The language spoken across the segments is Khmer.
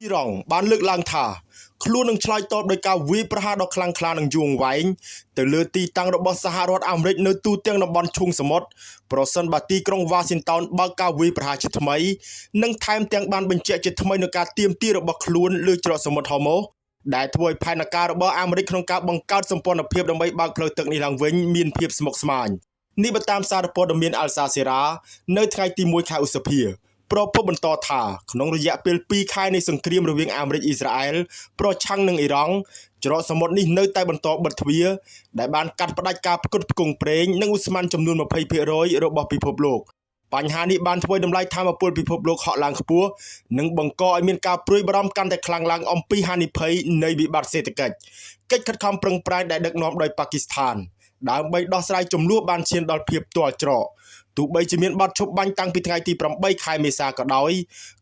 ទីរងបានលើកឡើងថាខ្លួននឹងឆ្លើយតបដោយការវាយប្រហារដ៏ខ្លាំងក្លានិងយូរអង្វែងទៅលើទីតាំងរបស់សហរដ្ឋអាមេរិកនៅទូទាំងតំបន់ឈូងសមុទ្រប្រសិនបើទីក្រុងវ៉ាស៊ីនតោនបើកការវាយប្រហារជាថ្មីនិងថែមទាំងបានបញ្ជាក់ជាថ្មីនូវការទាមទាររបស់ខ្លួនលើច្រកសមុទ្រហូម៉ូដែលធ្វើឲ្យផែនការរបស់អាមេរិកក្នុងការបង្កើតសម្ព័ន្ធភាពដើម្បីបើកផ្លូវទឹកនេះឡើងវិញមានភាពស្មុគស្មាញនេះបើតាមសារព័ត៌មានអល់សាសេរ៉ានៅថ្ងៃទី1ខែឧសភាប្រពន្ធបន្តថាក្នុងរយៈពេល2ខែនៃសង្គ្រាមរវាងអាមេរិកអ៊ីស្រាអែលប្រឆាំងនឹងអ៊ីរ៉ង់ច្រកសមុទ្រនេះនៅតែបន្តបិទទ្វារដែលបានកាត់ផ្តាច់ការផ្គត់ផ្គង់ប្រេងនិងឧស្ម័នចំនួន 20% របស់ពិភពលោកបញ្ហានេះបានធ្វើឲ្យតម្លៃថាមពលពិភពលោកហក់ឡើងខ្ពស់និងបង្កឲ្យមានការព្រួយបារម្ភកាន់តែខ្លាំងឡើងអំពីហានិភ័យនៃវិបត្តិសេដ្ឋកិច្ចកិច្ចខិតខំប្រឹងប្រែងដែលដឹកនាំដោយប៉ាគីស្ថានដើម្បីដោះស្រាយចំនួនបានឈានដល់ភាពទាល់ច្រកទោះបីជាមានបទឈប់បាញ់តាំងពីថ្ងៃទី8ខែមេសាក៏ដោយ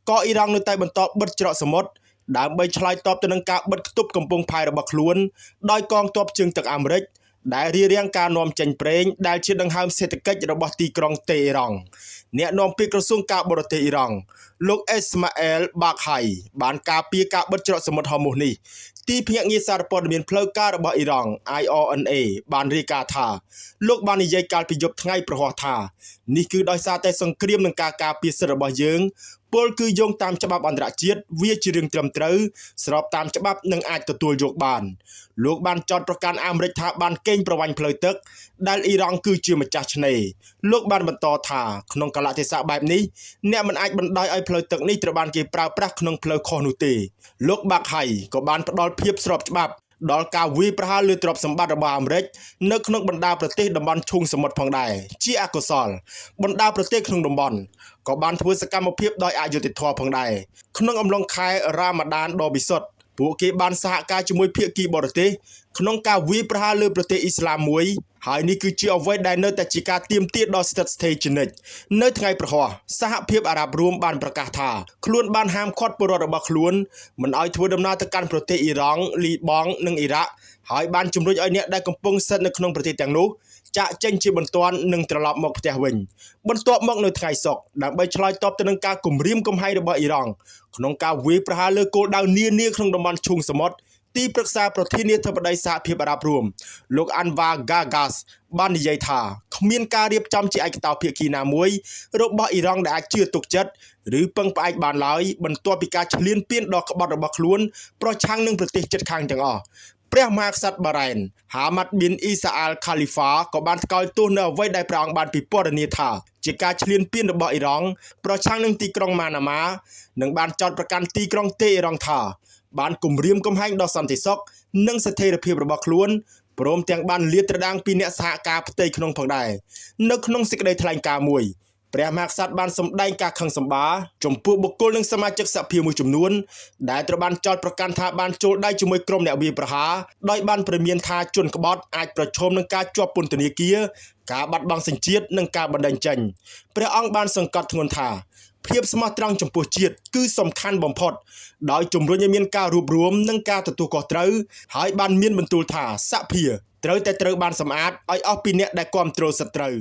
ក៏អ៊ីរ៉ង់នៅតែបន្តបិទច្រកសមុទ្រដើម្បីឆ្លើយតបទៅនឹងការបិទគប់កំពង់ផែរបស់ខ្លួនដោយកងទ័ពជើងទឹកអាមេរិកដែលរារាំងការនាំចេញប្រេងដែលជាដង្ហើមសេដ្ឋកិច្ចរបស់ទីក្រុងតេហេរ៉ង់អ្នកនាំពាក្យក្រសួងការបរទេសអ៊ីរ៉ង់លោកអេស្ម៉ាអែលបាក់ហៃបានការពារការបិទច្រកសមុទ្រហូម៉ូសនេះទីភ្នាក់ងារសារព័ត៌មានផ្លូវការរបស់អ៊ីរ៉ង់ IRNA បានរាយការណ៍ថាលោកបាននិយាយកាលពីយប់ថ្ងៃប្រហ័សថានេះគឺដោយសារតែសង្គ្រាមនឹងការការពារសិទ្ធិរបស់យើងពលគឺយោងតាមច្បាប់អន្តរជាតិវាជារឿងត្រឹមត្រូវស្របតាមច្បាប់និងអាចទទួលយកបានលោកបានចោទប្រកាន់អាមេរិកថាបានកេងប្រវ័ញ្ចផ្លូវទឹកដែលអ៊ីរ៉ង់គឺជាម្ចាស់ឆ្នេរលោកបានបន្តថាក្នុងកលៈទេសៈបែបនេះអ្នកមិនអាចបណ្ដោយឲ្យផ្លូវទឹកនេះត្រូវបានគេប្រើប្រាស់ក្នុងផ្លូវខុសនោះទេលោកបាក់ហៃក៏បានផ្ដល់ភាពស្របច្បាប់ដល់ការវាយប្រហារលើទ្រព្យសម្បត្តិរបស់អាមេរិកនៅក្នុងបណ្ដាប្រទេសតំបន់ឈូងសមុទ្រផងដែរជាអកុសលបណ្ដាប្រទេសក្នុងតំបន់ក៏បានធ្វើសកម្មភាពដោយអយុត្តិធម៌ផងដែរក្នុងអំឡុងខែរ៉ាម៉ាដានដ៏វិសុទ្ធពួកគេបានសហការជាមួយភាគីបរទេសក្នុងការវាយប្រហារលើប្រទេសអ៊ីស្លាមមួយហើយនេះគឺជាអ្វីដែលនៅតែជាការទាមទារដ៏ស្ថិតស្ថេរជានិច្ចនៅថ្ងៃប្រហ័សសហភាពអារ៉ាប់រួមបានប្រកាសថាខ្លួនបានហាមឃាត់ពលរដ្ឋរបស់ខ្លួនមិនឲ្យធ្វើដំណើរទៅកាន់ប្រទេសអ៊ីរ៉ង់លីបង់និងអ៊ីរ៉ាក់ហើយបានជំរុញឲ្យអ្នកដែលកំពុងស្ថិតនៅក្នុងប្រទេសទាំងនោះចាក់ចេញជាបន្ទាន់និងត្រឡប់មកផ្ទះវិញបន្ទាប់មកនៅថ្ងៃសុក្រដើម្បីឆ្លើយតបទៅនឹងការគំរាមកំហែងរបស់អ៊ីរ៉ង់ក្នុងការវាយប្រហារលើគោលដៅនានាក្នុងតំបន់ឈូងសមុទ្រទីប្រឹក្សាប្រធានាធិបតីសហភាពអារ៉ាប់រួមលោកអាន់វ៉ាហ្គាហ្គាសបាននិយាយថាគ្មានការរៀបចំជាឯកតោភាគីណាមួយរបស់អ៊ីរ៉ង់ដែលអាចជឿទុកចិត្តឬពឹងផ្អែកបានឡើយបន្ទាប់ពីការឈ្លានពានដ៏ក្បត់របស់ខ្លួនប្រឆាំងនឹងប្រទេសជិតខាងទាំងអស់ព្រះមហាក្សត្របារ៉ែនហាម៉ាត់ប៊ីនអ៊ីសាអាល់ខាលីហ្វាក៏បានថ្កោលទោសនៅអ្វីដែលព្រះអង្គបានពិពណ៌នាថាជាការឈ្លានពានរបស់អ៊ីរ៉ង់ប្រឆាំងនឹងទីក្រុងម៉ាណាម៉ានិងបានចោទប្រកាន់ទីក្រុងតេហេរ៉ង់ថាបានគំរាមកំហែងដល់សន្តិសុខនិងស្ថិរភាពរបស់ខ្លួនព្រមទាំងបានលាតត្រដាងពីអ្នកសហការផ្ទៃក្នុងផងដែរនៅក្នុងសេចក្តីថ្លែងការណ៍មួយព្រះមហាក្សត្របានសម្ដែងការខឹងសម្បារចំពោះបុគ្គលនិងសមាជិកសភាមួយចំនួនដែលត្រូវបានចោទប្រកាន់ថាបានចូលដៃជាមួយក្រុមអ្នកវាយប្រហារដោយបានព្រមានថាជនក្បត់អាចប្រឈមនឹងការជាប់ពន្ធនាគារការបាត់បង់សញ្ជាតិនិងការបណ្តេញចេញព្រះអង្គបានសង្កត់ធ្ងន់ថាភាពស្មោះត្រង់ចំពោះជាតិគឺសំខាន់បំផុតដោយជំរុញឲ្យមានការរួបរวมនិងការទទួលខុសត្រូវហើយបានមានបន្ទូលថាសភាត្រូវតែត្រូវបានសម្អាតឲ្យអស់ពីអ្នកដែលគាំទ្រសត្រូវ